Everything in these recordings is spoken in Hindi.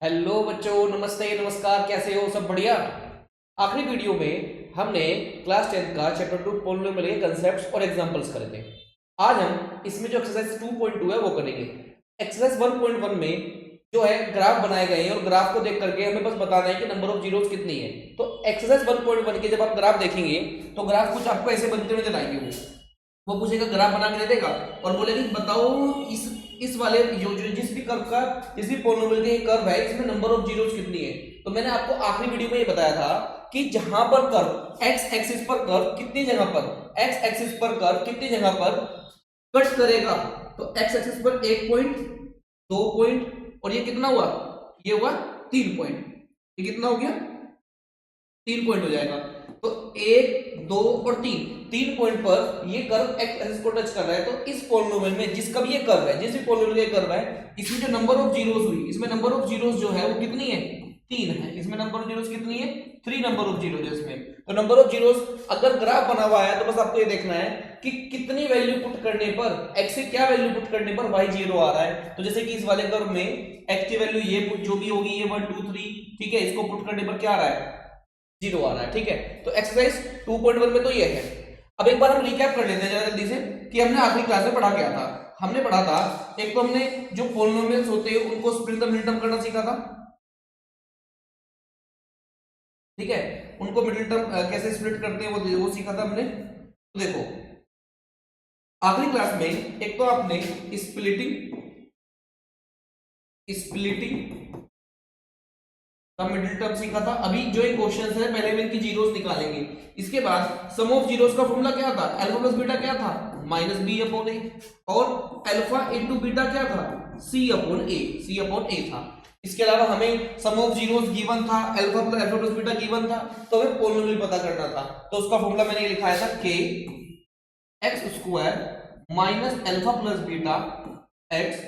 हेलो बच्चों, नमस्ते नमस्कार। कैसे हो? सब बढ़िया। आखिरी वीडियो में हमने क्लास 10 का चैप्टर 2 पॉलिनोमियल के कंसेप्ट्स और एग्जांपल्स करे थे। आज हम इसमें जो एक्सरसाइज 2.2 है वो करेंगे। एक्सरसाइज 1.1 में जो है ग्राफ बनाए गए हैं और ग्राफ को देख करके हमें बस बताना है कि नंबर ऑफ जीरोस कितनी है। तो एक्सरसाइज 1.1 के जब आप ग्राफ देखेंगे तो ग्राफ कुछ आपको ऐसे बनते हुए नजर आएंगे। वो पूछेगा, ग्राफ बना के दे देगा और बोलेगा कि बताओ इस वाले जिस भी कर्व का, जिस भी पॉलिनोमियल का ये कर्व है, इसमें नंबर ऑफ जीरोस कितनी है। तो मैंने आपको आखिरी वीडियो में ये बताया था कि जहां पर कर्व एक्स एक्सिस पर कर्व कितनी जगह पर एक्स एक्सिस पर कर्व कितनी जगह पर कट करेगा। तो एक्स एक्सिस पर 1 पॉइंट, 2 पॉइंट और ये कितना हुआ, ये हुआ 3 पॉइंट। ये कितना हो गया, 3 पॉइंट हो जाएगा। तो 1 2 और 3 पॉइंट पर ये कर्व एक्स एक्सिस को टच कर रहा है। तो इस पॉलिनोमियल में जिसका भी ये कर्व है, जिस भी पॉलिनोमियल का कर्व है, इसमें जो नंबर ऑफ जीरोस हुई, इसमें नंबर ऑफ जीरोस जो है वो कितनी है, 3 है। इसमें नंबर ऑफ जीरोस कितनी है, 3 नंबर ऑफ जीरोस है इसमें। तो नंबर ऑफ जीरोस अगर ग्राफ बना हुआ है तो बस आपको ये देखना है कि कितनी वैल्यू पुट करने पर, x से क्या वैल्यू पुट करने पर y 0 आ रहा है। तो जैसे कि इस वाले कर्व में x की वैल्यू ये जो भी होगी, ये 1 2 3, ठीक है, इसको पुट करने पर क्या आ रहा है, 0 आ रहा है। ठीक है, तो एक्सरसाइज 2.1 में तो ये है। अब एक बार हम रिकैप कर लेते हैं जरा जल्दी से कि हमने आखिरी क्लास में पढ़ा क्या था। हमने पढ़ा था, एक तो हमने जो पॉलिनोमियल्स होते हैं उनको स्प्लिट द मिडिल टर्म करना सीखा था। ठीक है, उनको मिडिल टर्म कैसे स्प्लिट करते हैं वो सीखा था हमने। तो देखो, आखिरी क्लास में एक तो आपने स्प्लिटिंग स्प्लिटिंग का मिडिल टर्म सीखा था। अभी जो ये क्वेश्चंस है पहले में इनकी जीरोस निकालेंगे। इसके बाद सम ऑफ जीरोस का फॉर्मूला क्या था, अल्फा प्लस बीटा क्या था, माइनस बी अपॉन ए, और अल्फा इनटू बीटा क्या था, सी अपॉन ए था। इसके अलावा हमें सम ऑफ जीरोस गिवन था, अल्फा प्लस बीटा गिवन था, तो हमें पॉलिनोमियल पता करना था। तो उसका फॉर्मूला मैंने ये लिखाया था, के x square minus alpha plus beta x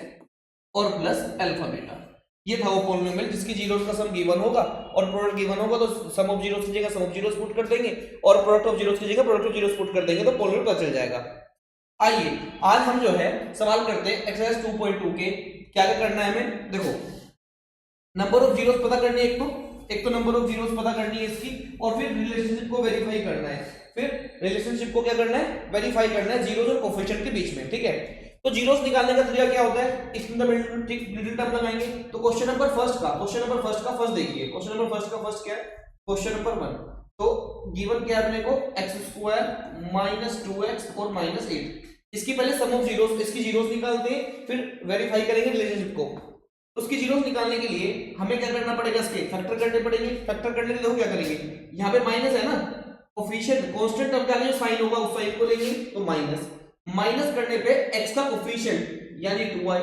और प्लस अल्फा बीटा। ये था वो पॉलिनोमियल जिसकी जीरोस का सम गिवन होगा और प्रोडक्ट गिवन होगा। तो सम ऑफ जीरोस की जगह सम ऑफ जीरोस पुट कर देंगे और प्रोडक्ट ऑफ जीरोस की जगह प्रोडक्ट ऑफ जीरोस पुट कर देंगे, तो पॉलिनोमियल पता चल जाएगा। आइए आज हम जो है सवाल करते हैं एक्सरसाइज 2.2 के। क्या क्या करना है हमें, देखो, नंबर ऑफ जीरोस पता करनी है, एक तो नंबर ऑफ जीरोस पता करनी है इसकी, और फिर रिलेशनशिप को वेरीफाई करना है। फिर रिलेशनशिप को क्या करना है, वेरीफाई करना है जीरोस और कोफिशिएंट के बीच में। ठीक है, तो जीरोस निकालने का तरीका क्या होता है, इसमें मिडिल टर्म लगाएंगे। तो क्वेश्चन नंबर फर्स्ट का फर्स्ट देखिए। क्वेश्चन नंबर फर्स्ट का फर्स्ट क्या है, क्वेश्चन नंबर 1। तो गिवन क्या है अपने को, एक्स स्क्वायर माइनस 2x और माइनस 8। इसकी पहले सम ऑफ जीरोस, इसकी जीरोस निकालते हैं, फिर वेरीफाई करेंगे रिलेशनशिप को। उसकी जीरोस निकालने के लिए हमें क्या करना पड़ेगा, इसके फैक्टर करने पड़ेंगे। फैक्टर करने के लिए देखो क्या करेंगे, यहाँ पे माइनस है ना, कोफिशिएंट कांस्टेंट टर्म का जो साइन होगा उस साइन को लेंगे, तो माइनस करने पे x का कोफिशिएंट यानी 2y,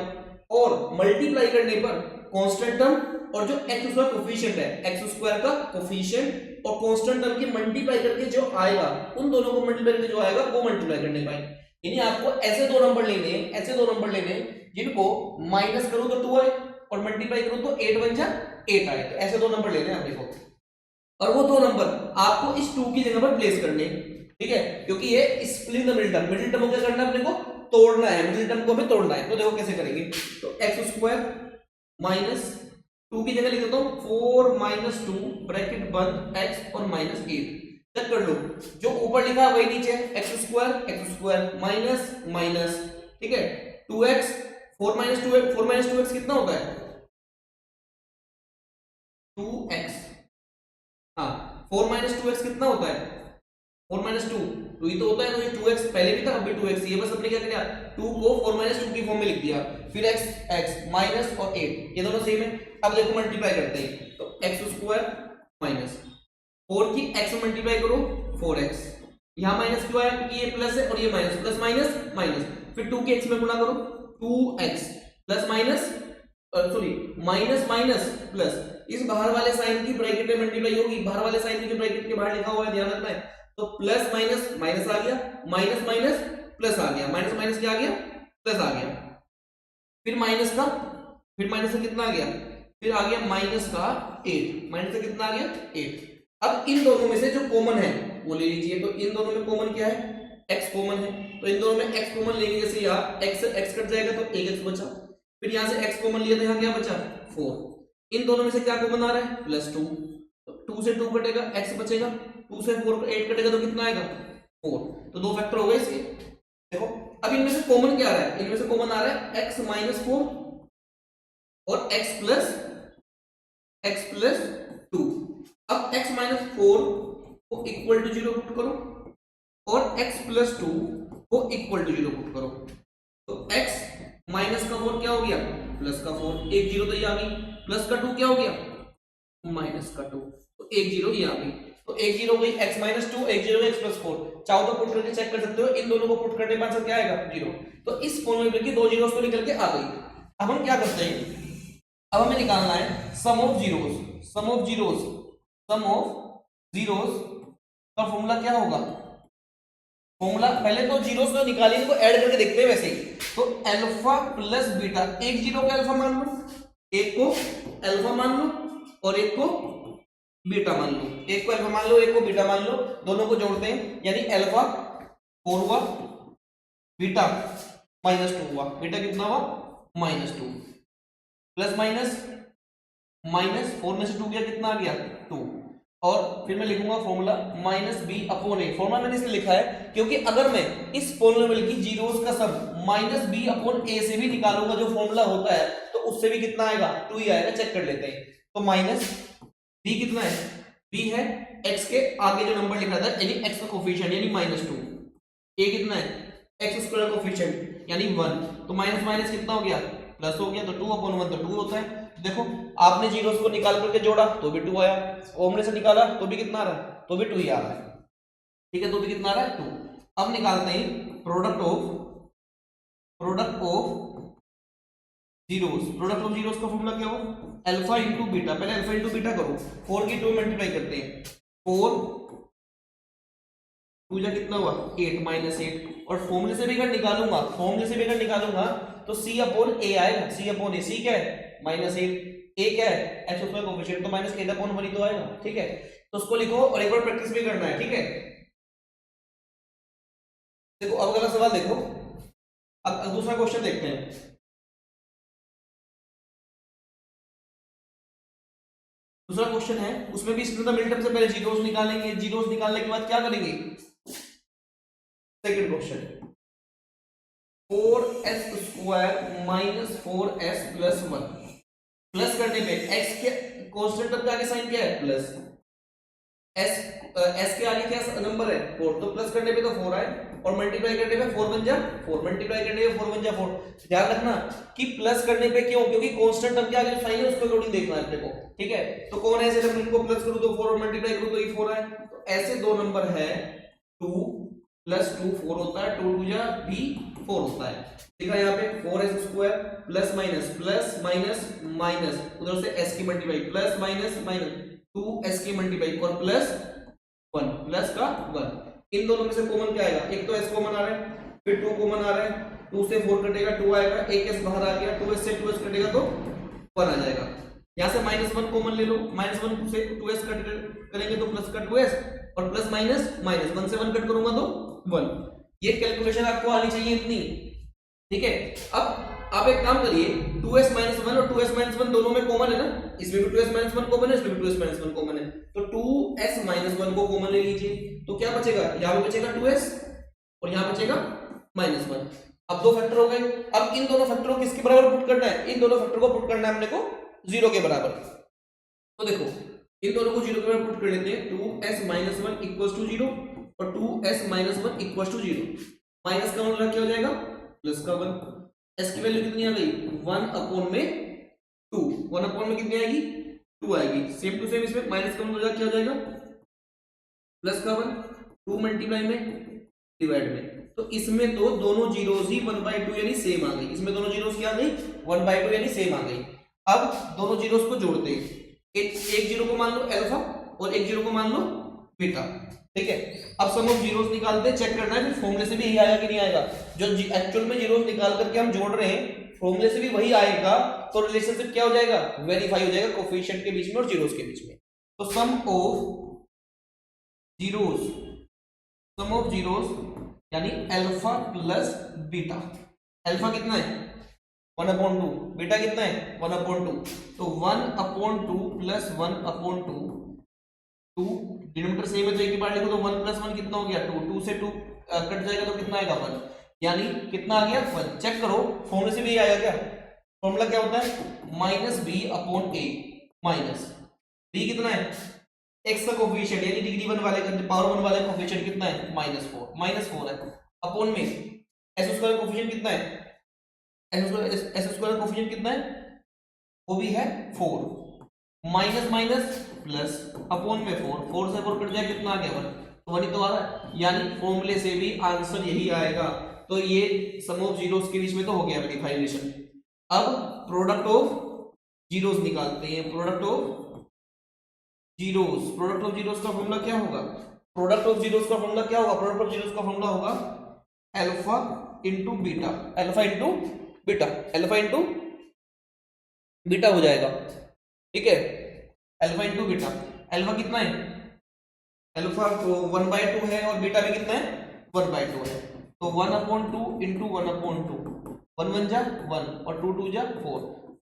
और मल्टीप्लाई करने पर कांस्टेंट टर्म और जो x उसका कोफिशिएंट है, x स्क्वायर का कोफिशिएंट और कांस्टेंट टर्म की मल्टीप्लाई करके जो आएगा, उन दोनों को मल्टीप्लाई करके जो आएगा वो मल्टीप्लाई करने का। यानी आपको ऐसे दो नंबर लेने हैं, ऐसे दो नंबर लेने हैं जिनको माइनस करूं तो 2y और मल्टीप्लाई करूं तो 8 बन जा 8 आए। तो ऐसे दो नंबर लेने हैं आपको, और वो दो नंबर आपको इस 2 की जगह पर प्लेस करने हैं। ठीक है, क्योंकि ये split the middle term, middle term को क्या करना है, अपने को तोड़ना है, मिडिल टर्म को हमें तोड़ना है। तो देखो कैसे करेंगे, तो एक्स स्क्वायर माइनस 2 की जगह लिख देता हूं 4 माइनस 2 ब्रैकेट बंद एक्स और माइनस 8। चेक कर लो, जो ऊपर लिखा है वही नीचे है, एक्स स्क्वायर माइनस माइनस, ठीक है, 2x 4 माइनस 2x कितना होता है, 2x। हाँ, 4 माइनस 2x कितना होता है, 4 माइनस 2 ही तो होता है। तो ये 2x पहले भी था, अब भी 2x ही है। बस अपने क्या किया, 2 को 4 माइनस 2 की फॉर्म में लिख दिया, फिर x माइनस और 8 ये दोनों सेम है। अब देखो मल्टीप्लाई करते हैं, तो एक्स स्क्वायर माइनस 4 की x में मल्टीप्लाई करो 4x, यहाँ माइनस क्यों आया, क्योंकि ये प्लस है और ये माइनस, प्लस माइनस माइनस, फिर 2 की x में गुणा करो 2x plus minus, sorry minus minus plus, इस बाहर वाले साइन की ब्रैकेट में मल्टीप्लाई होगी, बाहर वाले साइन की जो ब्रैकेट के बाहर लिखा हुआ है ध्यान रखना है। तो प्लस माइनस माइनस आ गया, माइनस माइनस प्लस आ गया, माइनस माइनस क्या आ गया, प्लस आ गया, फिर माइनस का, फिर माइनस का कितना आ गया, फिर आ गया माइनस का 8, माइनस का कितना आ गया 8। अब इन दोनों में से जो कॉमन है वो ले लीजिए। तो इन दोनों में कॉमन क्या है, x कॉमन है, तो इन दोनों में x कॉमन लेंगे। जैसे यहाँ x से x कट जाएगा तो 1x बचा, फिर यहाँ से x कॉमन लिया तो यहाँ क्या बचा 4, इन दोनों में से क्या कॉमन आ रहा है? +2। तो 2 से 2 कटेगा, x बचेगा। 2 से 8 कटेगा तो कितना आएगा? 4। तो दो फैक्टर हो गए इसके। देखो अब इनमें से कॉमन क्या आ रहा है? इनमें से कॉमन आ रहा है x - 4 और x प्लस 2। अब x - 4 को इक्वल टू 0 पुट करो और x प्लस 2 को इक्वल टू 0 पुट करो। तो x माइनस का 4 क्या हो गया? प्लस का 4। एक 0 तो ये आ गई। प्लस का 2 क्या हो गया? माइनस का 2। तो एक 0 ये आ गई। तो एक 0 हो गई x - 2, एक 0 x + 4। चाहो तो पुट करके चेक कर सकते हो। इन दोनों को पुट करने के बाद क्या आएगा? 0। तो इस फॉर्मूले की दो जीरोस तो निकल के आ गई। अब हम क्या करते हैं? अब हमें निकालना है sum of zeros. Sum of zeroes का फॉर्मूला क्या होगा? फॉर्मूला पहले तो जीरोस जो निकाली इनको ऐड करके देखते हैं वैसे ही। तो अल्फा प्लस बीटा, एक जीरो को अल्फा मान लो, एक को अल्फा मान लो और एक को बीटा मान लो। एक को अल्फा मान लो, एक को बीटा मान लो, दोनों को जोड़ते हैं यानी अल्फा 4 हुआ, बीटा -2 हुआ। बीटा कितना हुआ? -2। प्लस माइनस माइनस 4 में से 2 गया, कितना आ गया? 2। और फिर मैं लिखूंगा फॉर्मूला -b/a। फॉर्मूला मैंने इसलिए लिखा है क्योंकि अगर मैं इस पॉलिनोमियल की जीरोस का सम -b/a से भी निकालूंगा जो फॉर्मूला होता है तो उससे भी कितना आएगा? 2 ही आएगा। चेक कर लेते हैं। तो माइनस b कितना है? b है x के आगे जो नंबर लिखा था यानी x का कोफिशिएंट यानी -2। a कितना है? x स्क्वायर कोफिशिएंट यानी 1। तो माइनस माइनस कितना हो गया? प्लस हो गया। तो 2/1 तो 2 होता है। देखो आपने जीरोस को निकाल करके जोड़ा तो भी 2 आया, ओमने से निकाला तो भी कितना आ रहा है? तो भी 2 ही आ रहा है। ठीक है, तो भी कितना आ रहा है? 2। अब निकालते हैं product of zeros. Product of zeroes का फॉर्मूला क्या हो? Alpha into beta. पहले अल्फा इंटू बीटा करो। 4 की 2 मल्टीप्लाई करते हैं। 4 2 जा कितना हुआ? 8 -8। और फॉर्मूले से भी अगर निकालूंगा तो c/a आएगा। c/a, c क्या है? -8। a क्या है? x उसका कोफिशिएंट तो -8/1 ही तो आएगा। ठीक है, तो उसको लिखो और एक बार प्रैक्टिस भी करना है। ठीक है, देखो अब अगला सवाल देखो। अब दूसरा क्वेश्चन देखते हैं। दूसरा क्वेश्चन है, उसमें भी इसमें मिनटम से पहले जीरोस निकालेंगे। जीरोस निकालने के बाद क्या करेंगे? Second question 4s² - 4s + 1 plus करने पे x के कांस्टेंट टर्म के आगे साइन क्या है? प्लस। s के आगे क्या नंबर है? 4। तो प्लस करने पे तो 4 आए और मल्टीप्लाई करने पे 4 बन जा 4। मल्टीप्लाई करने पे 4 बन जा 4। ध्यान रखना कि प्लस करने पे क्यों? क्योंकि कांस्टेंट टर्म के आगे जो साइन है उसको अकॉर्डिंग देखना है अपने को। ठीक है, तो कौन है ऐसे नंबर इनको प्लस करूं तो 4 और मल्टीप्लाई करूं तो ये 4 आए। तो ऐसे दो नंबर है 2 + 2 4 होता है। 2 2 जा भी 4 होता है। देखा यहाँ पे 4s² प्लस माइनस उधर से s की मल्टीप्लाई प्लस माइनस 2s की मल्टीप्लाई और प्लस 1 प्लस का 1। इन दोनों में से कॉमन क्या आएगा? एक तो s कॉमन आ रहा है, फिर 2 कॉमन आ रहा है। 2 से 4 कटेगा 2 आएगा, एक s बाहर आ गया। 2s से 2s कटेगा तो 1 आ जाएगा। यहाँ से -1 कॉमन ले लो। -1 से 2s कट करेंगे तो प्लस का 2s और प्लस माइनस 1 से 1 कट करूंगा तो 1। ये कैलकुलेशन आपको आनी चाहिए इतनी। ठीक है, अब आप एक काम करिए 2s - 1 और 2s - 1 दोनों में कॉमन है ना। इसमें भी 2s - 1 कॉमन है, इसमें भी 2s - 1 कॉमन है। तो 2s - 1 को कॉमन ले लीजिए तो क्या बचेगा? यहाँ पे बचेगा 2s और यहाँ बचेगा -1। अब दो फैक्टर हो गए। अब इन दोनों फैक्टरों को किसके बराबर पुट करना है? इन दोनों फैक्टर को पुट करना है हमने को 0 के बराबर। तो देखो इन दोनों को 0 के बराबर पुट कर लेते हैं। 2s - 1 = 0 और 2s - 1 = 0। माइनस का मतलब क्या हो जाएगा? प्लस का 1। s की वैल्यू कितनी आ गई? 1/2। 1/में कितनी आएगी? 2 आएगी। सेम टू सेम इसमें माइनस का मतलब क्या हो जाएगा? प्लस का 1। 2 मल्टीप्लाई में डिवाइड में। तो इसमें तो दोनों जीरोस ही 1/2 यानी सेम आ गई। इसमें दोनों जीरोस क्या आ गई? 1/2 यानी सेम आ गई। अब दोनों जीरोस को जोड़ते हैं। एक जीरो को मान लो अल्फा और एक जीरो को मान लो बीटा। ठीक है, अब सम ऑफ जीरोस निकालते हैं। चेक करना है फिर फॉर्मूले से भी यही आएगा कि नहीं आएगा। जो एक्चुअल में जीरोस निकाल करके हम जोड़ रहे हैं फॉर्मूले से भी वही आएगा तो रिलेशनशिप क्या हो जाएगा? वेरीफाई हो जाएगा कोफिशिएंट के बीच में और जीरोस के बीच में। तो सम ऑफ जीरोस यानी अल्फा प्लस बीटा। अल्फा कितना है? 1/2, बेटा कितना है 1/2, तो 1/2 प्लस 1/2, 2 डिनोमिनेटर सेम है तो एक ही बार लिखो, तो 1 + 1 कितना हो गया 2, 2 से 2 कट जाएगा तो कितना आएगा 1, यानी कितना आ गया 1। चेक करो फॉर्मूले से भी आएगा क्या, फॉर्मूला क्या होता है -b/a, माइनस b कितना है x का कोफिशिएंट यानी डिग्री 1 वाले का पावर 1 वाले कोफिशिएंट कितना है -4 है, अपॉन में s² का कोफिशिएंट कितना है, s² का कोफिशिएंट कितना है वो भी है 4, माइनस माइनस प्लस अपॉन में 4 से 4 कट जाए कितना आ गया 1, तो 1 ही तो आ रहा है, यानी फॉर्मूले से भी आंसर यही आएगा। तो ये सम ऑफ जीरोस के बीच में तो हो गया वेरीफाई रिलेशन। अब प्रोडक्ट ऑफ जीरोस निकालते हैं, प्रोडक्ट ऑफ जीरोस का फॉर्मूला क्या होगा, प्रोडक्ट ऑफ जीरोस का फॉर्मूला क्या होगा, प्रोडक्ट ऑफ जीरोस का फॉर्मूला होगा alpha into beta, alpha into beta हो जाएगा, ठीक है, अल्फा इंटू बीटा। अल्फा कितना है, अल्फा 1/2 है और बीटा भी कितना है 1/2 है, तो 1/2 इंटू 1/2, 1 1 जा 1 और 2 2 जा 4,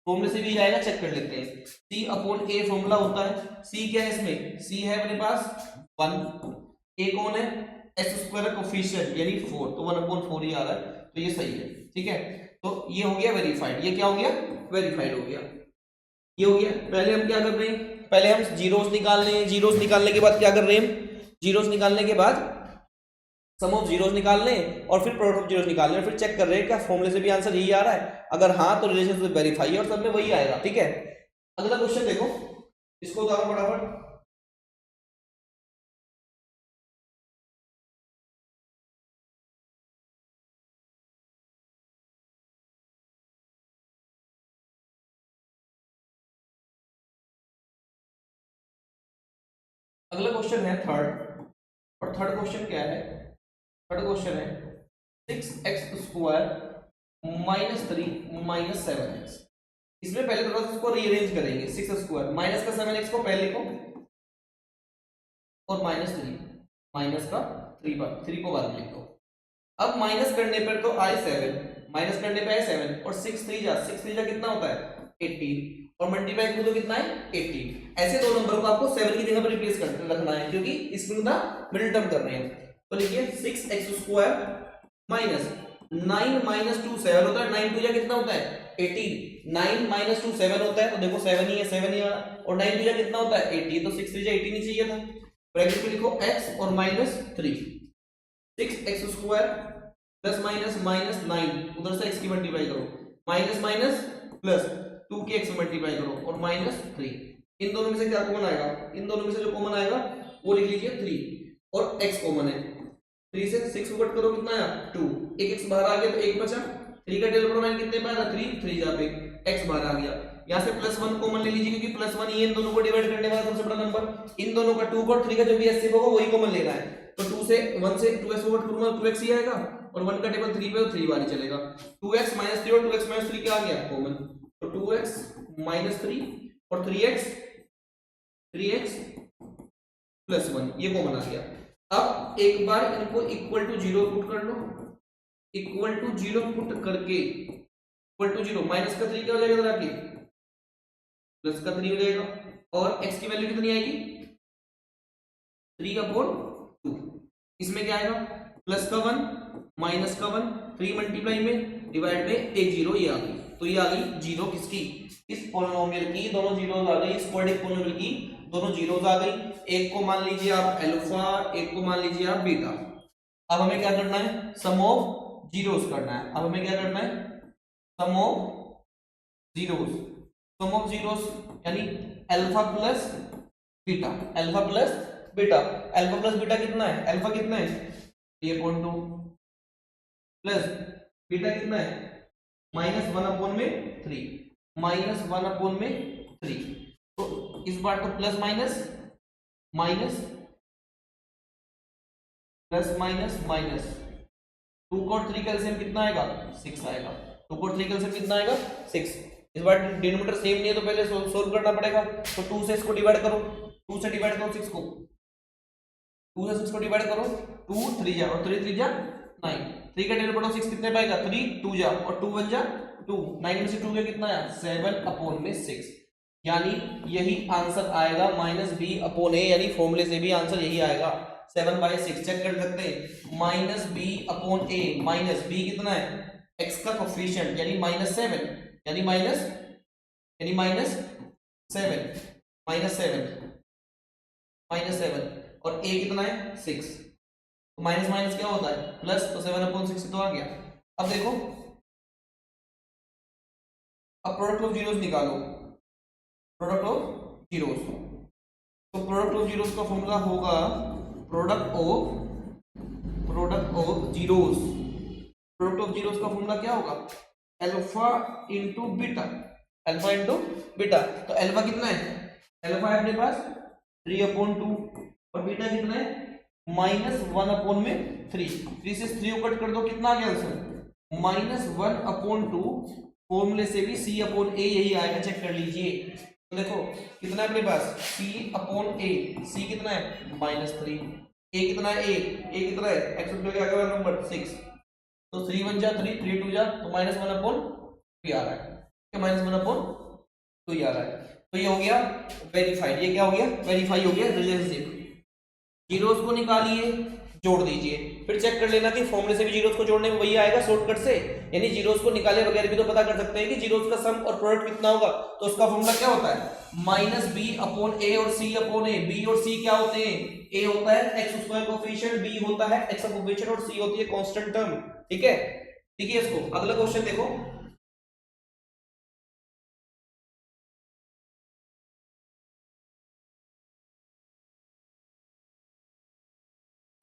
फॉर्मूले से भी आएगा, चेक कर लेते हैं। C/A फॉर्मूला होता है, C क्या है इसमें, C है अपने पास 1, A कौन है s² कोफिशिएंट यानी 4, तो 1/4 ही आ रहा है, तो ये सही है, ठीक है। तो ये हो गया वेरीफाइड, ये क्या हो गया वेरीफाइड हो गया, ये हो गया। पहले हम क्या कर रहे हैं, पहले हम जीरोस निकाल रहे हैं, जीरोस निकालने के बाद क्या कर रहे हैं, जीरोस निकालने के बाद सम ऑफ जीरोस निकाल लें और फिर प्रोडक्ट ऑफ जीरोस निकाल लें, फिर चेक कर रहे हैं क्या फॉर्मूले से भी आंसर यही आ रहा है, अगर हाँ तो रिलेशनशिप वेरीफाई है और सब में वही आएगा, ठीक है। अगला क्वेश्चन देखो, इसको उतारो फटाफट। अगला क्वेश्चन है थर्ड, और थर्ड क्वेश्चन क्या है, थर्ड क्वेश्चन है 6x² -3 -7x। इसमें पहले थोड़ा सा इसको रीअरेंज करेंगे, 6² माइनस का 7x को पहले लिखो और -3 माइनस का 3 को बाद में लिखो। अब माइनस करने पर तो आई 7, माइनस करने पे आई 7 और 6 3 जा कितना होता है 18 और मल्टीप्लाई करो तो कितना है 18। ऐसे दो नंबर को आपको 7 की जगह पर रिप्लेस कर रखना है क्योंकि इसमें ना मिडिल टर्म कर रहे हैं। तो लिखिए 6x² माइनस 9 - 2 7 होता है, 9 2 जा कितना होता है 18, 9 - 2 7 होता है, तो देखो 7 ही है, 7 ही आ रहा, और 9 2 जा कितना होता है 18, तो 6 3 जा 18 ही चाहिए था। ब्रैकेट में लिखो x और -3, 6x² प्लस माइनस -9, उधर से x की मल्टीप्लाई करो, माइनस माइनस प्लस 2 के x मल्टीप्लाई करो और -3। इन दोनों में से क्या कॉमन आएगा, इन दोनों में से जो कॉमन आएगा वो लिख लीजिए 3 और x कॉमन है, 3 से 6 को कट करो कितना आया 2, एक x बाहर आ गया तो 1 बचा, 3 का टेल प्रोनाइन कितने पे आएगा 3 3 जा पे x बाहर आ गया। यहाँ से +1 कॉमन ले लीजिए क्योंकि +1 ये इन दोनों को डिवाइड करने वाला सबसे बड़ा नंबर, इन दोनों का 2 और 3 का जो भी एचसीएफ होगा वही कॉमन लेना है, तो 2 से 1 से 2x ओवर 2x ही आएगा और 1 का टेबल 3 पे तो 3 बार ही चलेगा। 2x - 3 और 2x - 3 क्या आ गया कॉमन, तो 2x - 3 और 3x +1 ये कॉमन आ गया। अब एक बार इनको इक्वल टू 0 पुट कर लो, इक्वल टू 0 पुट करके इक्वल टू 0 माइनस का 3 क्या हो जाएगा इधर आके प्लस का 3 हो जाएगा और x की वैल्यू कितनी आएगी 3/2। इसमें क्या आएगा प्लस का 1 माइनस का 1, 3 मल्टीप्लाई में डिवाइड में एक 0 ये आ गई, तो ये आ गई 0 किसकी इस पॉलिनोमियल की, दोनों जीरोस आ गई, इस क्वाड्रेटिक पॉलिनोमियल की दोनों जीरोस आ गई। एक को मान लीजिए आप अल्फा, एक को मान लीजिए आप बीटा। अब हमें क्या करना है सम ऑफ जीरोस करना है, अब हमें क्या करना है sum of zeros, sum of zeros यानी alpha plus beta, alpha plus beta, alpha plus beta कितना है, अल्फा कितना है 3/2 प्लस बीटा कितना है -1/3, -1/3। तो इस बार तो plus minus minus plus minus minus, 2 और 3 का एलसीएम कितना आएगा 6 आएगा, 2 और 3 का एलसीएम कितना आएगा 6। इस बार डिनोमिनेटर सेम नहीं है तो पहले सोल्व करना पड़ेगा, तो 2 से इसको डिवाइड करो, 2 से डिवाइड करो 6 को, 2 से 6 को डिवाइड करो, 2 3 जा और 3 3 जा 9, 3 का डिवाइड करो 6 कितने पाएगा 3 2 जा और 2 1 जा 2, 9 में से 2 गया कितना आया 7 अपॉन में 6, यानी यही आंसर आएगा माइनस बी अपॉन ए, यानी फॉर्मूले से भी आंसर यही आएगा 7/6। चेक कर सकते हैं माइनस बी अपॉन ए, माइनस बी कितना है एक्स का कोफिशिएंट यानी -7, यानी माइनस 7 और a कितना है 6, तो माइनस माइनस क्या होता है प्लस, तो 7/6 तो आ गया। अब देखो अब प्रोडक्ट ऑफ जीरोस निकालो, प्रोडक्ट ऑफ जीरोस, तो प्रोडक्ट ऑफ जीरोस का फॉर्मूला होगा product of zeros, product of zeroes का फॉर्मूला क्या होगा alpha into beta, alpha into beta. तो अल्फा कितना है, अल्फा है अपने पास 3/2 और बीटा कितना है -1/3, 3 से 3 को कट कर दो कितना आ गया आंसर -1/2, फॉर्मूले से भी c/a यही आएगा, चेक कर लीजिए। तो देखो कितना है अपने पास c/a, c कितना है -3, a कितना है a कितना है x क्या आएगा नंबर 6, तो 3 1 जा 3, 3 2 जा, तो -1/2 आ रहा है, -1/2 आ रहा है। तो ये हो गया वेरीफाइड, ये क्या हो गया वेरीफाई हो गया रिलेशनशिप। जीरोस को निकालिए जोड़ दीजिए, फिर चेक कर लेना कि फॉर्मूले से भी जीरोस को जोड़ने में वही आएगा शॉर्टकट से, यानी जीरोस को निकाले बगैर भी तो पता कर सकते हैं कि जीरोस का सम और प्रोडक्ट कितना होगा। तो उसका फॉर्मूला क्या होता है -b/a और c/a, b और c क्या होते हैं, a होता है x² कोएफिशिएंट, b होता है x का कोएफिशिएंट और c होती है कांस्टेंट टर्म। ठीक है, ठीक है। इसको अगला क्वेश्चन देखो,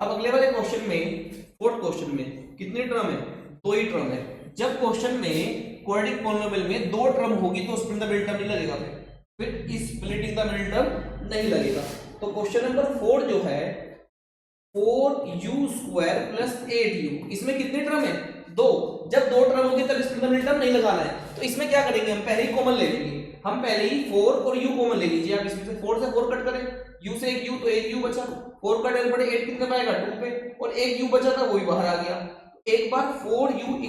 अब अगले वाले क्वेश्चन में, फोर्थ क्वेश्चन में कितनी टर्म है, 2 ही टर्म है। जब क्वेश्चन में क्वाड्रेटिक पॉलिनोमियल में 2 टर्म होगी तो स्प्लिटिंग द मिडिल टर्म नहीं लगेगा, फिर इस स्प्लिटिंग द मिडिल टर्म नहीं लगेगा। तो क्वेश्चन नंबर 4 जो है 4u² + 8u, इसमें कितनी टर्म है 2, जब 2 टर्म होगी तब स्प्लिटिंग द मिडिल टर्म नहीं लगाना है। तो इसमें क्या करेंगे, हम पहले ही कॉमन ले लेंगे, हम पहले ही 4 और u कॉमन ले लीजिए। आप इसमें से 4 से 4 कट करें, u से एक u तो एक u बचा, 4 का डेल पड़े 8 कितने पे आएगा 2 पे, और एक u बचा था वो भी बाहर आ गया। एक बार 4u =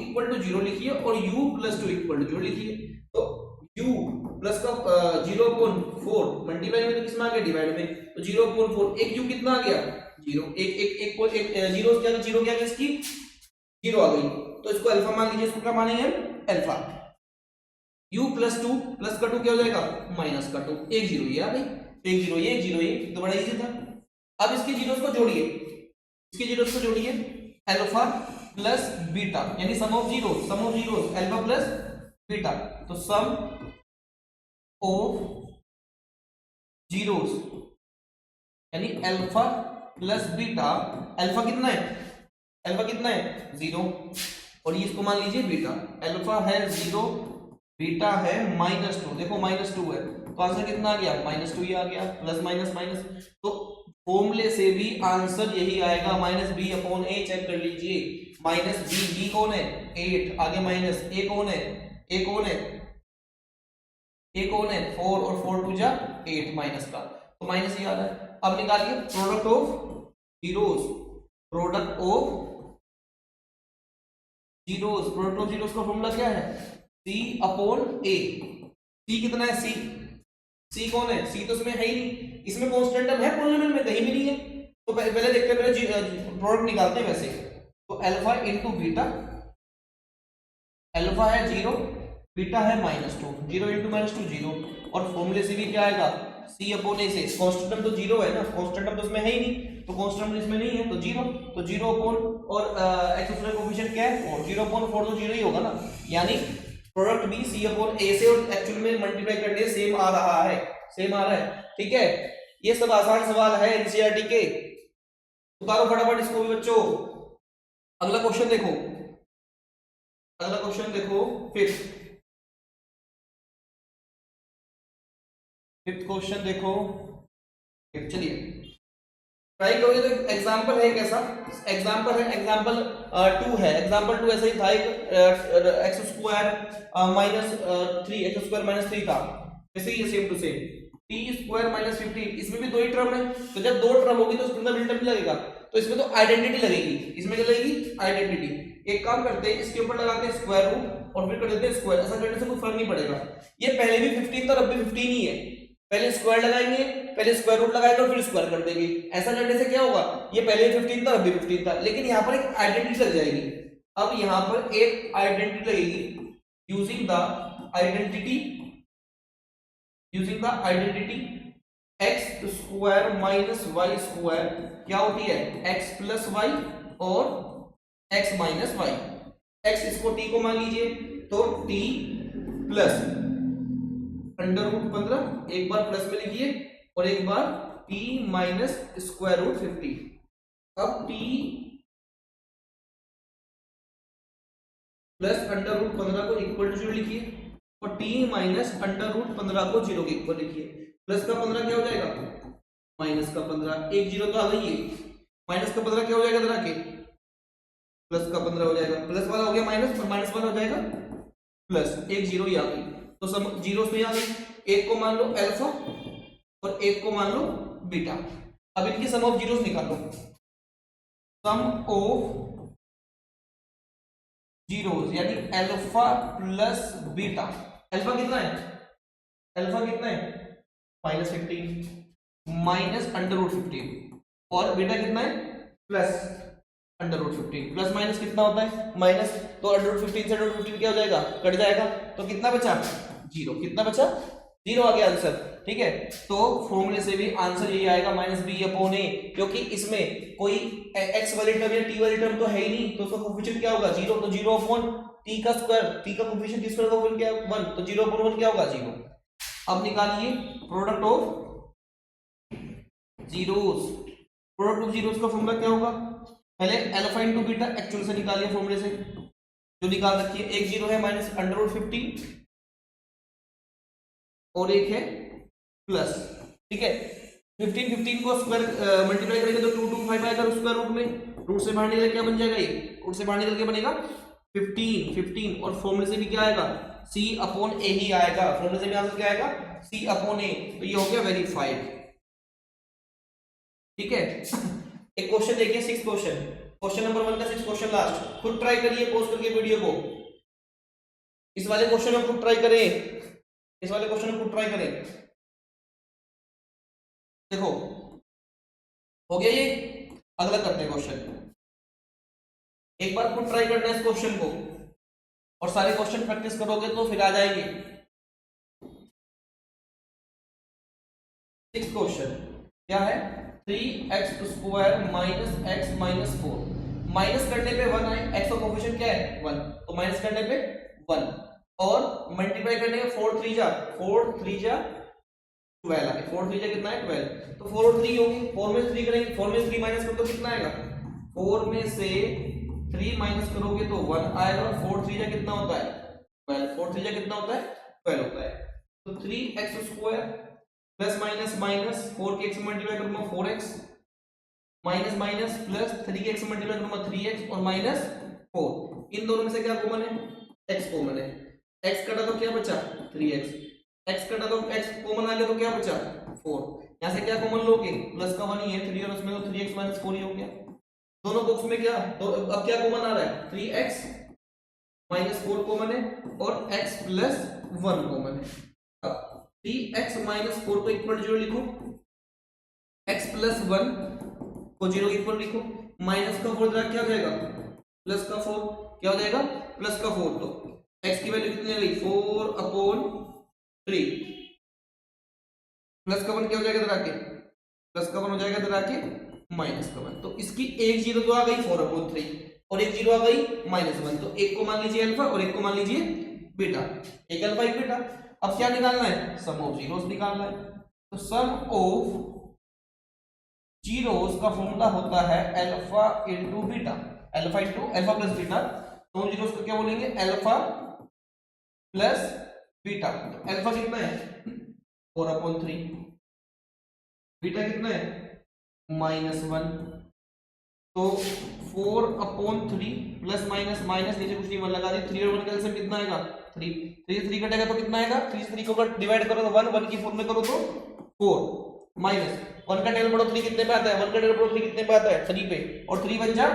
0 लिखिए और u + 2 = 0 लिखिए। तो u प्लस का 0/4 मल्टीप्लाई में तो किसमें आ गया डिवाइड में, तो 0/4, एक u कितना आ गया 0, एक जीरो क्या, जीरो क्या इसकी 0 आ गई, तो इसको अल्फा मान लीजिए। इसको क्या मानेंगे हम अल्फा, u + 2 प्लस का 2 क्या हो जाएगा -2, एक 0 ये आ गई, एक 0 ये, एक 0 ये, तो बड़ा इजी था। अब इसके जीरोस को जोड़िए, इसके जीरोस को जोड़िए, अल्फा प्लस बीटा यानी sum of zeros alpha plus beta, तो सम ऑफ जीरोस यानी अल्फा प्लस बीटा, अल्फा कितना है 0, और ये इसको मान लीजिए बीटा, अल्फा है 0, बीटा है -2, देखो -2 है, तो आंसर कितना आ गया -2 ही आ गया, प्लस माइनस माइनस, तो फॉर्मूले से भी आंसर यही आएगा -b/a। चेक कर लीजिए, -b कौन है 8, आगे माइनस a कौन है 4 और 4 2 जा 8 माइनस का, तो माइनस ही आ रहा है। अब निकालिए प्रोडक्ट ऑफ जीरोस का फॉर्मूला क्या है c/a, c कितना है c कौन है, c तो इसमें है ही नहीं, इसमें कांस्टेंट टर्म है पॉलिनोमियल में कहीं भी नहीं है, तो पहले देखते हैं, पहले प्रोडक्ट निकालते हैं वैसे। तो अल्फा इंटू बीटा, अल्फा है 0, बीटा है -2, 0 इंटू -2 0, और फॉर्मूले से भी क्या आएगा c/a से, कांस्टेंट टर्म तो 0 है ना, कांस्टेंट टर्म तो इसमें है ही नहीं, तो कांस्टेंट टर्म इसमें नहीं है, तो 0, तो 0 और x² कोएफिशिएंट क्या है 4, 0/4 तो 0 ही होगा ना, यानी प्रोडक्ट भी c/a से और एक्चुअल में मल्टीप्लाई करने सेम आ रहा है, ठीक है। ये सब आसान सवाल है एनसीईआरटी के, उतारो फटाफट इसको भी बच्चों। अगला क्वेश्चन देखो, फिफ्थ क्वेश्चन देखो, चलिए ट्राई करोगे तो एग्जांपल है कैसा, एग्जांपल 2 है, एग्जांपल 2 ऐसा ही था, एक x² -3 3 था, वैसे ही सेम टू सेम t² -15, इसमें भी 2 ही टर्म है, तो जब 2 टर्म होगी तो उसके अंदर मिडिल टर्म लगेगा, तो इसमें तो आइडेंटिटी लगेगी, इसमें क्या लगेगी आइडेंटिटी। एक काम करते हैं, इसके ऊपर लगाते हैं स्क्वायर रूट, और फिर कर देते हैं स्क्वायर। ऐसा करने से कोई फर्क नहीं पड़ेगा। ये पहले भी 15 था, अब भी 15 ही है। पहले स्क्वायर लगाएंगे, पहले स्क्वायर रूट लगाएंगे और फिर स्क्वायर कर देंगे। ऐसा करने से क्या होगा, ये पहले भी 15 था, अब भी 15 था, लेकिन यहाँ पर एक आइडेंटिटी लग जाएगी। अब यहाँ पर एक आइडेंटिटी लगेगी, using the identity x square minus y square क्या होती है, x प्लस वाई और x माइनस वाई। x इसको t को मान लीजिए, तो t प्लस अंडर रूट 15, एक बार प्लस में लिखिए और एक बार t माइनस स्क्वायर रूट 50। अब t प्लस अंडर रूट 15 को इक्वल टू 0 लिखिए और t माइनस अंडर रूट 15 को 0 के इक्वल लिखिए। प्लस का 15 क्या हो जाएगा, माइनस का 15, एक जीरो तो आ गई है। माइनस का 15 क्या हो जाएगा इधर आके, प्लस का 15 हो जाएगा। प्लस वाला हो गया माइनस, और माइनस वाला हो जाएगा प्लस, एक जीरो ही आ गई। तो सब जीरो में आ गई। एक को मान लो अल्फा और एक को मान लो बीटा। अब इनकी सम ऑफ जीरोस निकालो। सम ऑफ जीरोस यानी अल्फा प्लस बीटा। अल्फा कितना है, अल्फा कितना है माइनस 15 माइनस अंडर रूट 15 और बीटा कितना है plus under root 15। Plus minus कितना होता है माइनस, तो अंडर रूट 15 से अंडर रूट 15 क्या हो जाएगा, कट जाएगा। तो कितना बचा, जीरो। कितना बचा, जीरो आ गया आंसर। ठीक है, तो फॉर्मूले से भी आंसर यही आएगा माइनस बी अपॉन ए, क्योंकि इसमें कोई एक्स वाली टर्म या टी वाली टर्म तो है ही नहीं, तो उसका कोफिशिएंट क्या होगा, जीरो। तो जीरो अपॉन टी का स्क्वायर, टी का कोफिशिएंट टी स्क्वायर का कोफिशिएंट क्या है 1, तो जीरो अपॉन 1 क्या होगा, जीरो। अब निकालिए product of zeros. Product of zeroes का फॉर्मूला क्या होगा, पहले अल्फा इनटू बीटा एक्चुअल से निकालिए फॉर्मूले से, जो निकाल रखिए। एक जीरो है माइनस अंडर रूट 15 और एक है प्लस। ठीक है, 15 को स्क्वायर मल्टीप्लाई करेंगे तो 2 2 5 आएगा स्क्वायर रूट में। रूट से बाहर निकल क्या बन जाएगा, ये रूट से बाहर निकल के बनेगा 15 और फॉर्मूले से भी क्या आएगा, c अपॉन a ही आएगा। फॉर्मूले से भी आंसर क्या आएगा, c अपॉन a। तो ये हो गया वेरीफाइड। ठीक है, एक क्वेश्चन देखिए, 6 क्वेश्चन नंबर 1 का 6 क्वेश्चन लास्ट। खुद ट्राई करिए पॉज करके वीडियो को। इस वाले क्वेश्चन में खुद ट्राई करें, इस वाले क्वेश्चन में खुद ट्राई करें। देखो हो गया ये, अगला करते हैं क्वेश्चन। एक बार खुद ट्राई करना है इस क्वेश्चन को और सारे क्वेश्चन प्रैक्टिस करोगे तो फिर आ जाएंगे। 6 क्वेश्चन क्या है, 3x square minus x minus 4। Minus करने पे 1 आए, x का कोफिशिएंट क्या है 1, तो माइनस करने पे 1 और मल्टीप्लाई करने पे 4 3 जा 12 आए। 4 3 जा कितना है 12, तो 4 और 3 होगी। 4 में से 3 करेंगे, 4 में से 3 माइनस करो तो कितना आएगा, 4 में से 3 माइनस करोगे तो 1 आएगा। 4 3 जा कितना होता है 12, 4 3 जा कितना होता है 12 होता है। तो 3x square plus minus minus 4 के x मल्टीप्लाई करूंगा 4x माइनस माइनस प्लस 3 के x मल्टीप्लाई करूंगा 3x और माइनस 4। इन दोनों में से क्या कॉमन है, x कॉमन है। x कटा तो क्या बचा 3x, x कटा तो x कॉमन आ गया तो क्या बचा 4। यहां से क्या कॉमन लोगे, प्लस का 1 ही है 3 और उसमें तो 3x माइनस 4 ही हो गया। दोनों बॉक्स में क्या, तो अब क्या कॉमन आ रहा है 3x माइनस 4 कॉमन है और x प्लस 1 कॉमन है। अब 3x माइनस 4 को इक्वल 0 लिखो, x प्लस 1 को 0 इक्वल लिखो। माइनस का 4 क्या हो जाएगा, प्लस का 4 क्या हो जाएगा, प्लस का 4। तो x की वैल्यू कितनी आ गई 4 अपॉन 3 प्लस का 1 क्या हो जाएगा इधर आके, प्लस का 1 हो जाएगा इधर आके माइनस का 1। तो इसकी एक जीरो तो आ गई 4 अपॉन 3 और एक जीरो आ गई -1। तो एक को मान लीजिए अल्फा और एक को मान लीजिए बीटा, एक अल्फा एक बीटा। अब क्या निकालना है, सम ऑफ जीरोस निकालना है। तो सम ऑफ जीरोस का फॉर्मूला होता है alpha into beta, alpha into alpha plus beta. तो जीरोस को क्या बोलेंगे, अल्फा प्लस बीटा। तो अल्फा कितना है 4 अपॉन 3, बीटा कितना है -1। तो 4 अपॉन 3 प्लस माइनस माइनस नीचे कुछ नहीं, 1 लगा दी। 3 और 1 का आंसर कितना आएगा 3, 3 3 कटेगा तो कितना आएगा, 3 से 3 को डिवाइड करो तो 1, 1 की फॉर्म में करो तो 4 माइनस 1 का टेबल पढ़ो 3 कितने पे आता है, 1 का टेबल पढ़ो 3 कितने पे आता है 3 पे, और 3 बन जा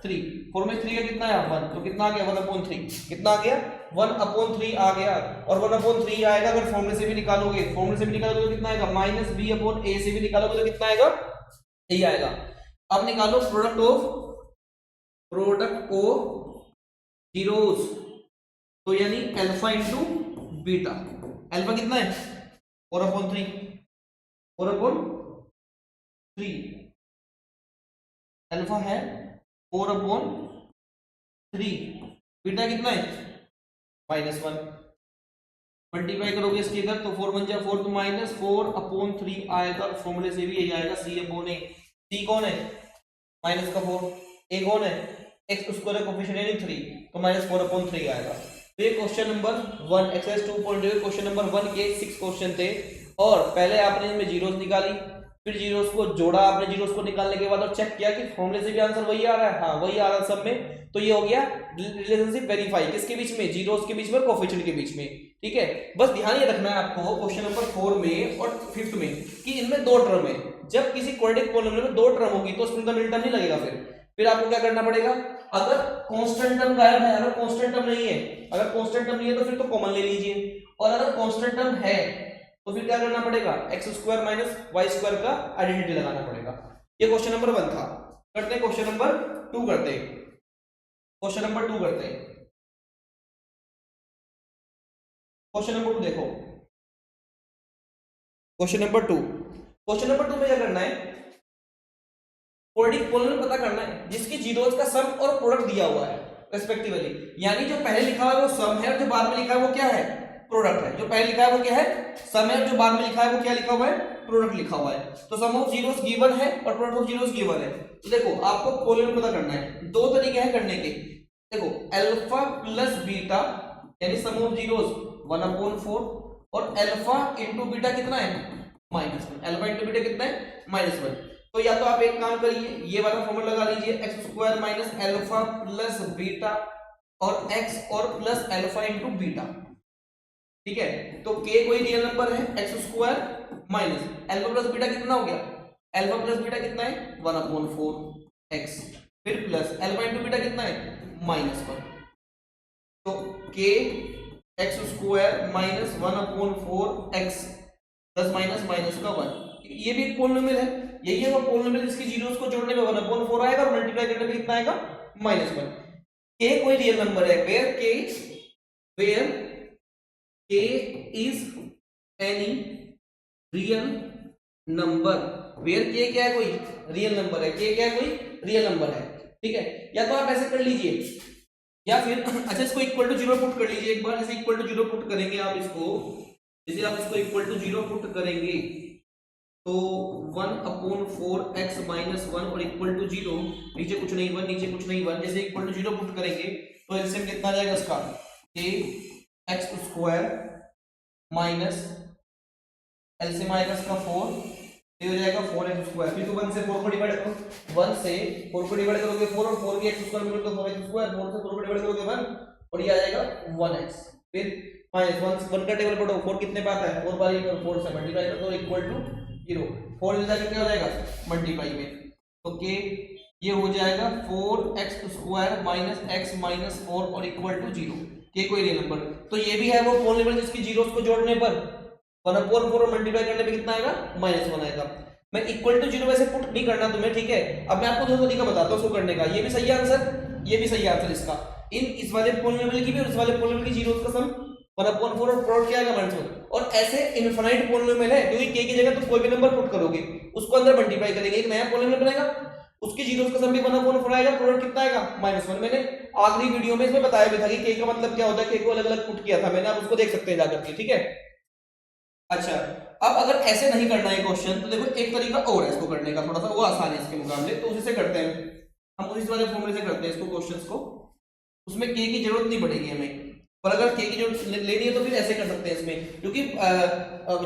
3, 4 में 3 का कितना आया 1, तो कितना आ गया 1 अपॉन 3, कितना आ गया 1/3 आ गया, और 1/3 आएगा अगर फॉर्मूले से भी निकालोगे, तो कितना आएगा -b/a से भी निकालोगे तो कितना आएगा, यही आएगा। अब निकालो प्रोडक्ट ऑफ जीरोस, तो यानी अल्फा इंटू बीटा। अल्फा कितना है 4/3, 4/3 अल्फा है 4/3, बीटा कितना है -1। मल्टीप्लाई करोगे इसके इधर तो 4 1 4 तो -4/3 आएगा, फॉर्मूले से भी यही आएगा c/a। c कौन है माइनस का 4, a कौन है x स्क्वायर का कोफिशिएंट यानी 3, तो -4/3 आएगा। तो ये question number 1 exercise 2.0 question number 1 के 6 क्वेश्चन थे, और पहले आपने इनमें जीरोस निकाली, फिर जीरोस को जोड़ा आपने, जीरोस को निकालने के बाद और चेक किया कि फॉर्मूले से भी आंसर वही आ रहा है, हाँ वही आ रहा है सब में, तो ये हो गया रिलेशनशिप वेरीफाई किसके बीच में, जीरोस के बीच में और कोफिशिएंट के बीच में। ठीक है, बस ध्यान ये रखना है आपको क्वेश्चन नंबर 4 में और 5th में कि इनमें दो टर्म है, जब किसी क्वाड्रेटिक पॉलिनोमियल में दो टर्म होगी तो उसमें मिडिल टर्म नहीं लगेगा। फिर आपको क्या करना पड़ेगा, अगर कांस्टेंट टर्म गायब है, अगर कांस्टेंट टर्म नहीं है, तो फिर तो कॉमन ले लीजिए, और अगर कांस्टेंट टर्म है तो फिर क्या करना पड़ेगा, x² माइनस y² का आइडेंटिटी लगाना पड़ेगा। ये क्वेश्चन नंबर 1 था। करते हैं क्वेश्चन नंबर 2 करते हैं, क्वेश्चन नंबर 2 करते हैं। क्वेश्चन नंबर 2 देखो, क्वेश्चन नंबर 2 में क्या करना है, क्वाड्रेटिक पॉलिनोमियल पता करना है जिसकी जीरोस का सम और प्रोडक्ट दिया हुआ है रेस्पेक्टिवली, यानी जो पहले लिखा हुआ है वो सम है और जो बाद में लिखा है वो क्या है, प्रोडक्ट है। जो पहले लिखा है वो क्या है, सम है, और जो बाद में लिखा है वो क्या लिखा हुआ है, प्रोडक्ट लिखा हुआ है। तो सम ऑफ जीरोस गिवन है और प्रोडक्ट ऑफ जीरोस गिवन है। तो देखो आपको पॉलिनोमियल पता करना है, दो तरीके हैं करने के। देखो अल्फा प्लस बीटा यानी सम ऑफ जीरोस 1/4, और अल्फा इंटू बीटा कितना है -1, अल्फा इंटू बीटा कितना है -1। तो या तो आप एक काम करिए, ये वाला फॉर्मूला लगा लीजिए, x² minus alpha plus beta और x और प्लस अल्फा इंटू बीटा। ठीक है, तो k कोई रियल नंबर है, x² minus alpha plus beta कितना हो गया, अल्फा प्लस बीटा कितना है 1/4x, फिर प्लस अल्फा इंटू बीटा कितना है -1, तो k x² minus 1/4x plus minus का 1। ये भी एक पॉलिनोमियल है, यही है वो पॉलिनोमियल जिसकी जीरोस को जोड़ने में 1/4 आएगा और मल्टीप्लाई करने में कितना आएगा -1। k कोई रियल नंबर है, where k is any real number, where k क्या है, कोई रियल नंबर है, k क्या है, कोई रियल नंबर है। ठीक है, या तो आप ऐसे कर लीजिए, या फिर अच्छा इसको इक्वल टू 0 पुट कर लीजिए एक बार, जैसे इक्वल टू 0 पुट करेंगे आप इसको, जैसे आप इसको इक्वल टू 0 पुट करेंगे तो 1/4x माइनस 1 और इक्वल टू 0, नीचे कुछ नहीं 1, नीचे कुछ नहीं 1, जैसे इक्वल टू 0 पुट करेंगे तो एलसीएम कितना आ जाएगा इसका, x² माइनस एलसीएम आएगा इसका 4, ये हो जाएगा 4x²। फिर तो 1 से 4 को डिवाइड करो, 1 से 4 को डिवाइड करोगे 4 और 4 की x² में तो 4x², 4 से 4 को डिवाइड करोगे 1 और ये आ जाएगा 1x। फिर माइनस 1 का टेबल पढ़ो, 4 कितने पे आता है, 4 बार 4 से मल्टीप्लाई कर दो इक्वल टू 0, 4 इधर जाके क्या हो जाएगा मल्टीप्लाई में, तो k ये हो जाएगा 4x² माइनस x माइनस 4 और इक्वल टू 0, k कोई रियल नंबर। तो ये भी है वो पॉलिनोमियल जिसकी जीरोस को जोड़ने पर 1/4 और मल्टीप्लाई करने पे कितना आएगा -1 आएगा। मैं इक्वल टू 0 वैसे पुट नहीं करना तुम्हें, ठीक है, अब मैं आपको दो तरीका बताता हूं उसको करने का। ये भी सही आंसर, ये भी सही आंसर इसका, इस वाले पॉलिनोमियल की भी और इस वाले पॉलिनोमियल की जीरोस का सम 1/4 और प्रोडक्ट क्या आएगा -1। और ऐसे इनफिनाइट पॉलिनोमियल है क्योंकि k की जगह तुम कोई भी नंबर पुट करोगे उसको अंदर मल्टीप्लाई करेंगे, एक नया पॉलिनोमियल बनेगा, उसकी जीरोस का सम भी 1/4 आएगा, प्रोडक्ट कितना आएगा -1। मैंने आखिरी वीडियो में इसमें बताया भी था कि k का मतलब क्या होता है, k को अलग अलग पुट किया था मैंने, आप उसको देख सकते हैं जाकर के। ठीक है, अच्छा अब अगर ऐसे नहीं करना है क्वेश्चन तो देखो एक तरीका और है इसको करने का, थोड़ा सा वो आसान है इसके मुकाबले, तो उसी से करते हैं हम, उसी वाले फॉर्मूले से करते हैं इसको क्वेश्चंस को, उसमें k की जरूरत नहीं पड़ेगी हमें, पर अगर k की जरूरत लेनी है तो फिर ऐसे कर सकते हैं इसमें, क्योंकि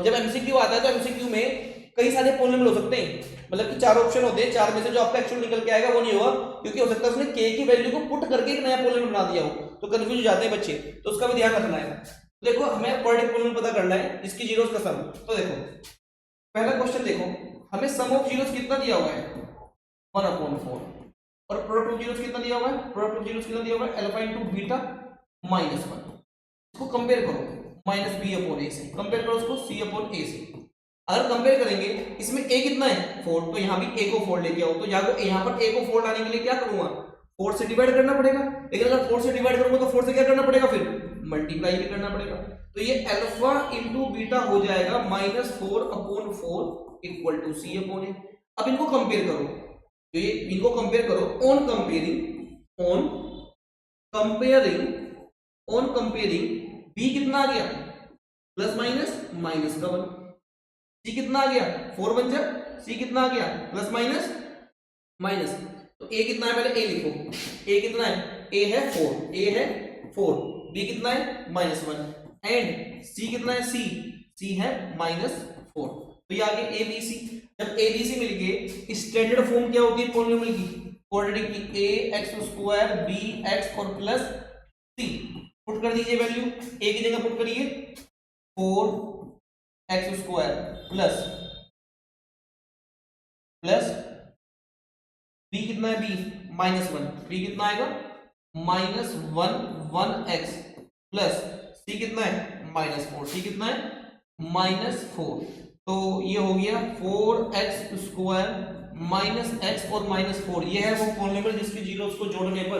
जब एमसीक्यू आता है तो एमसीक्यू में कई सारे पॉलिनोमियल हो सकते हैं, मतलब कि 4 ऑप्शन होते हैं, 4 में से जो आपका एक्चुअल निकल के आएगा वो नहीं होगा, क्योंकि हो सकता है उसने k की वैल्यू को पुट करके एक नया पॉलिनोमियल बना दिया हो, तो कंफ्यूज हो जाते हैं बच्चे, तो उसका भी ध्यान रखना है। तो देखो हमें क्वाड्रेटिक पॉलिनोमियल पता करना है जिसकी जीरोस का सम, तो देखो पहला क्वेश्चन देखो, हमें सम ऑफ जीरोस कितना दिया हुआ है 1/4 और प्रोडक्ट ऑफ जीरोस कितना दिया हुआ है, प्रोडक्ट ऑफ जीरोस कितना दिया हुआ है अल्फा इंटू बीटा -1। इसको कंपेयर करो माइनस बी अपॉन ए से, कंपेयर करो उसको सी अपॉन ए से। अगर कंपेयर करेंगे इसमें a कितना है 4, तो यहाँ भी a को 4 लेके आओ, तो यहाँ पर a को 4 लाने के लिए क्या करूंगा 4 से डिवाइड करना पड़ेगा, लेकिन अगर 4 से डिवाइड करूंगा तो 4 से क्या करना पड़ेगा फिर मल्टीप्लाई भी करना पड़ेगा। तो ये अल्फा इंटू बीटा हो जाएगा -4 upon 4 equal to C upon A. अब इनको कंपेयर करो, तो ये इनको कंपेयर करो ऑन कंपेयरिंग b कितना आ गया प्लस माइनस का 1, c कितना आ गया 4 बन जा, c कितना आ गया प्लस माइनस, तो a कितना है पहले a लिखो, a कितना है a है 4, b कितना है -1 एंड c कितना है c है -4। तो ये आगे a b c, जब a b c मिलके स्टैंडर्ड फॉर्म क्या होती है पॉलिनोमियल की, क्वाड्रेटिक की ax² bx और प्लस c, पुट कर दीजिए वैल्यू, a की जगह पुट करिए 4x² प्लस b कितना है b -1, b कितना आएगा -1x प्लस c कितना है -4, c कितना है -4। तो ये हो गया 4x² -x और -4, ये है वो पॉलिनोमियल जिसके जीरोस को जोड़ने पर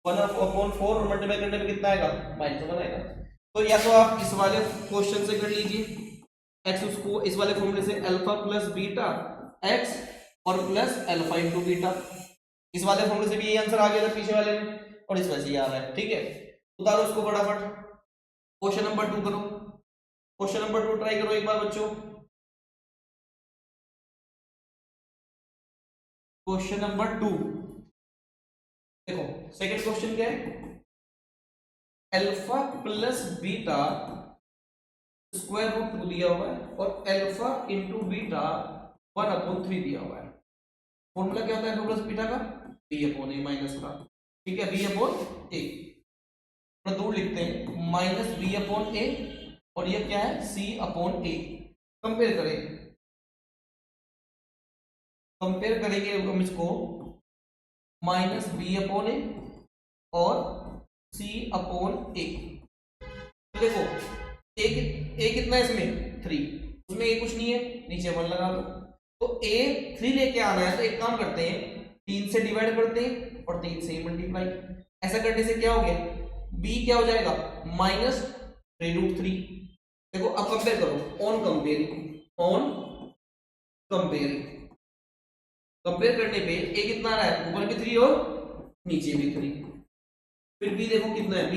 1/4 और मल्टीप्लाई करने पे कितना आएगा -1 आएगा। तो या तो आप इस वाले क्वेश्चन से कर लीजिए, x उसको इस वाले फॉर्मूले से अल्फा प्लस बीटा x और प्लस अल्फा इंटू बीटा, इस वाले फॉर्मूले से भी यही आंसर आ गया था पीछे वाले में, और इस वजह से आ रहा है। ठीक है, उतारो उसको फटाफट, क्वेश्चन नंबर 2 करो, क्वेश्चन नंबर 2 ट्राई करो एक बार बच्चों। क्वेश्चन नंबर 2 देखो, सेकंड क्वेश्चन क्या है, alpha plus beta square root 2 दिया हुआ है और अल्फा इंटू बीटा 1/3 दिया हुआ है। फॉर्मूला क्या होता है अल्फा प्लस बीटा का, b अपॉन a माइनस का, ठीक है, b अपॉन a, थोड़ा दूर लिखते हैं माइनस b अपॉन a और ये क्या है c अपॉन a। कंपेयर करेंगे हम इसको माइनस बी अपॉन ए और सी अपॉन ए। तो देखो ए कितना है इसमें 3, उसमें ए कुछ नहीं है, नीचे 1 लगा दो, तो ए 3 लेके आना है, तो एक काम करते हैं 3 से डिवाइड करते हैं और 3 से मल्टीप्लाई, ऐसा करने से क्या हो गया b क्या हो जाएगा -3√3। देखो अब कंपेयर करो ऑन कंपेयर करने पे a कितना आ रहा है, ऊपर भी 3 और नीचे भी 3, फिर b देखो कितना है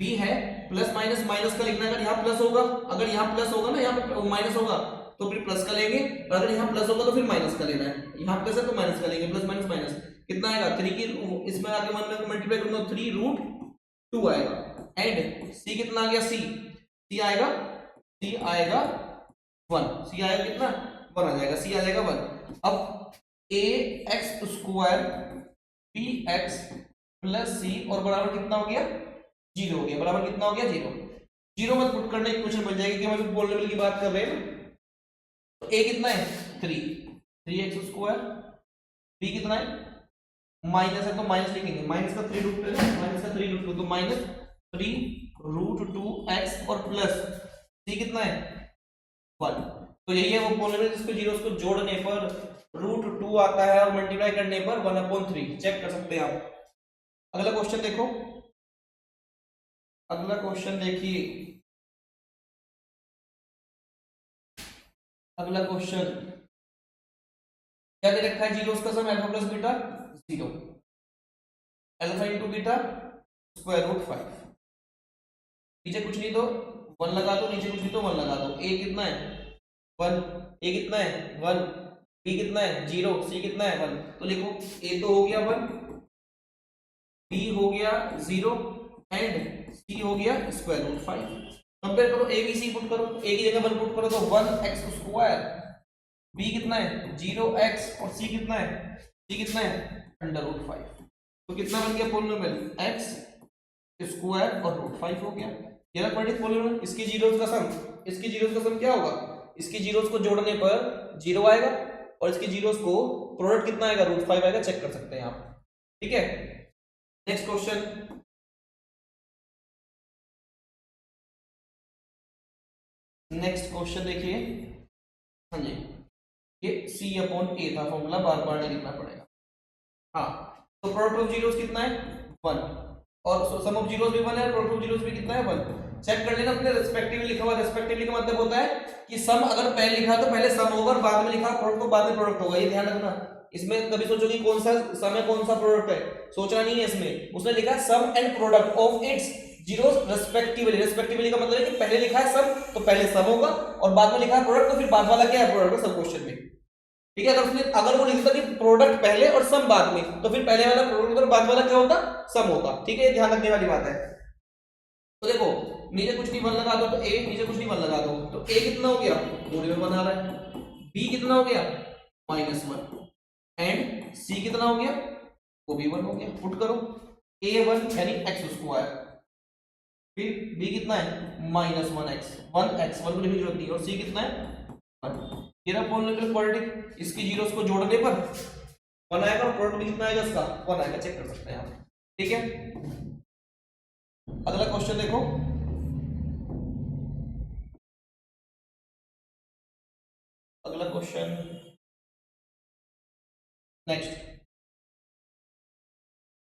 b है प्लस माइनस का लिखना है, अगर यहाँ प्लस होगा, अगर यहाँ प्लस होगा ना यहाँ पे माइनस होगा तो फिर प्लस का लेंगे, और अगर यहाँ प्लस होगा तो फिर माइनस का लेना है, यहाँ प्लस है तो माइनस का लेंगे, प्लस माइनस कितना आएगा 3 की इसमें आगे 1 में मल्टीप्लाई करूंगा 3√2 आएगा, एंड c कितना आ गया c आएगा 1, c आएगा कितना 1 आ जाएगा, c आ जाएगा 1। अब ax² bx प्लस c और बराबर कितना हो गया 0 हो गया, बराबर कितना हो गया 0 मत पुट करने की क्वेश्चन बन जाएगी कि हम पॉलिनोमियल की बात कर रहे हैं। तो a कितना है 3x², b कितना है माइनस है तो माइनस लिखेंगे, माइनस का 3√2 तो -3√2x और प्लस c कितना है 1। तो यही है वो पॉलिनोमियल जिसको जीरोस को जोड़ने पर √2 आता है और मल्टीप्लाई करने पर 1/3, चेक कर सकते हैं आप। अगला क्वेश्चन देखो, अगला क्वेश्चन देखिए, अगला क्वेश्चन क्या दे रखा है, जीरोस का sum alpha plus beta 0, alpha into beta √5, नीचे कुछ नहीं तो 1 लगा दो, नीचे कुछ नहीं तो 1 लगा दो, a कितना है 1, a कितना है 1, b कितना है 0, c कितना है 1, तो लिखो a तो हो गया 1, b हो गया 0 एंड c हो गया √5। कंपेयर करो a b c पुट करो, a की जगह 1 पुट करो तो 1x², b कितना है 0x और c कितना है √5। तो कितना बन गया पॉलिनोमियल x² और √5 हो गया। ये ना क्वाड्रेटिक पॉलिनोमियल, इसकी जीरोस का सम क्या होगा, इसकी जीरोस को जोड़ने पर 0 आएगा और इसकी जीरोस को प्रोडक्ट कितना आएगा √5 आएगा, चेक कर सकते हैं आप। ठीक है, नेक्स्ट क्वेश्चन, नेक्स्ट क्वेश्चन देखिए। हाँ जी, ये C अपॉन ए था फॉर्मूला, बार बार नहीं लिखना पड़ेगा। हाँ, तो प्रोडक्ट ऑफ जीरोस कितना है 1 और सम ऑफ जीरोस भी 1 है, प्रोडक्ट ऑफ जीरोस भी कितना है 1। चेक कर लेना अपने रेस्पेक्टिवली लिखा हुआ, रेस्पेक्टिवली का मतलब होता है कि सम अगर पहले लिखा तो पहले सम होगा और बाद में लिखा प्रोडक्ट तो बाद में प्रोडक्ट होगा, ये ध्यान रखना। इसमें कभी सोचोगे कौन सा सम है कौन सा प्रोडक्ट है, सोचना नहीं है इसमें। उसने लिखा sum and product of its zeros respectively. Respectively का मतलब है कि पहले लिखा है सम तो पहले सम होगा और बाद में लिखा है प्रोडक्ट तो फिर बाद वाला क्या है प्रोडक्ट सब क्वेश्चन में। ठीक है, अगर वो लिखता कि प्रोडक्ट पहले और सम बाद में तो फिर पहले वाला प्रोडक्ट और बाद वाला क्या होता सम होता। ठीक है, ये ध्यान रखने वाली बात है। तो देखो नीचे कुछ नहीं 1 लगा दो तो ए, नीचे कुछ नहीं 1 लगा दो तो ए कितना हो गया पूरे में 1 आ रहा है, बी कितना हो गया -1 एंड सी कितना हो गया वो भी 1 हो गया। पुट करो a1 यानी x स्क्वायर, फिर b कितना है -1x 1x 1 को लिखने की जरूरत नहीं और c कितना है 1। ये पॉलिनोमियल क्वाड्रेटिक, इसकी जीरोस को जोड़ने पर 1 आएगा और प्रोडक्ट भी कितना आएगा इसका 1 आएगा, चेक कर सकते हैं आप। ठीक है, अगला क्वेश्चन देखो। अगला क्वेश्चन नेक्स्ट,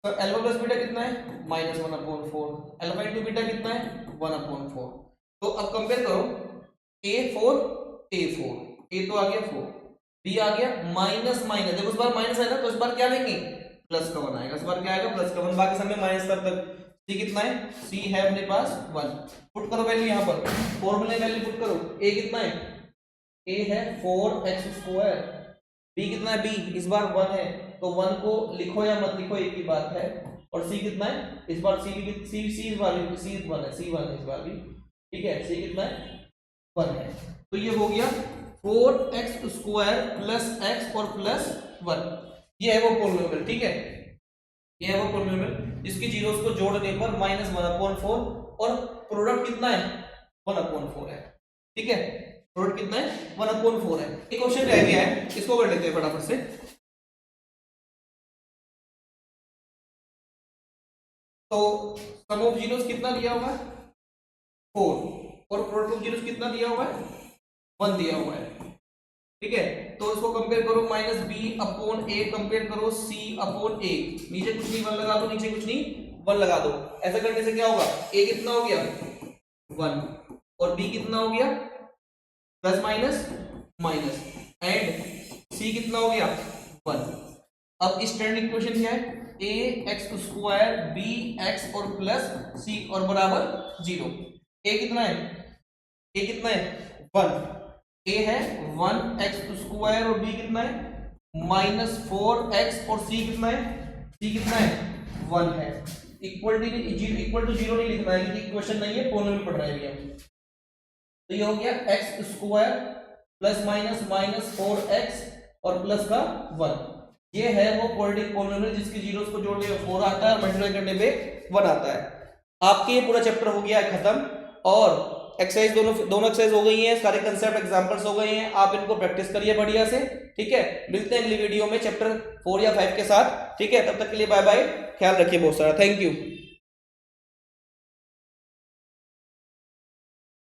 तो अल्फा प्लस बीटा कितना है -1/4, अल्फा इंटू बीटा कितना है 1/4। तो अब कंपेयर करो a4 ए तो आ गया 4, बी आ गया माइनस माइनस, देखो इस बार माइनस है ना तो इस बार क्या लेंगे प्लस का 1 आएगा, इस बार क्या आएगा प्लस का 1, बाकी सब में माइनस तक। सी कितना है सी है अपने पास 1, पुट करो वैल्यू यहाँ पर, फॉर्मूले वैल्यू पुट करो। ए कितना है ए है 4x स्क्वायर, बी कितना है बी इस बार 1 है तो 1 को लिखो या मत लिखो एक ही बात है। और सी कितना है इस बार सी इस बार भी सी 1 है, सी 1 है इस बार भी। ठीक है, सी कितना है 1 है। तो ये हो गया 4x स्क्वायर प्लस x और प्लस 1, ये है वो पॉलिनोमियल। ठीक है, ये है वो पॉलिनोमियल, इसकी जीरोस को जोड़ने पर -1/4 और प्रोडक्ट कितना है 1/4 है। ठीक है, प्रोडक्ट कितना है 1/4 है। एक क्वेश्चन रह गया है, इसको कर लेते हैं फटाफट से। तो सम ऑफ जीरोस कितना दिया हुआ है 4 और प्रोडक्ट ऑफ जीरोस कितना दिया हुआ है 1 दिया हुआ है। ठीक है, तो इसको कंपेयर करो -b/a कंपेयर करो c/a, नीचे कुछ नहीं 1 लगा दो, नीचे कुछ नहीं 1 लगा दो। ऐसा करने से क्या होगा a कितना हो गया 1 और b कितना हो गया plus minus minus and c कितना हो गया 1। अब इस स्टैंडर्ड इक्वेशन क्या है ax स्क्वायर bx और प्लस c और बराबर 0। a कितना है 1, a है 1x स्क्वायर और b कितना है -4x और c कितना है 1 है। इक्वल टू 0 नहीं लिखना है क्योंकि इक्वेशन नहीं है, पॉलिनोमियल पढ़ रहे हैं अभी हम। तो ये हो गया x square plus minus 4x और प्लस का 1, ये है वो क्वाड्रेटिक पॉलिनोमियल जिसकी जीरोस को जोड़ने में 4 आता है और मल्टीप्लाई करने पे 1 आता है। आपके ये पूरा चैप्टर हो गया है खत्म और एक्सरसाइज दोनों एक्सरसाइज हो गई हैं, सारे कंसेप्ट एग्जांपल्स हो गए हैं, आप इनको प्रैक्टिस करिए बढ़िया से। ठीक है, मिलते हैं अगली वीडियो में चैप्टर 4 या 5 के साथ। ठीक है, तब तक के लिए बाय बाय, ख्याल रखिए बहुत सारा, थैंक यू।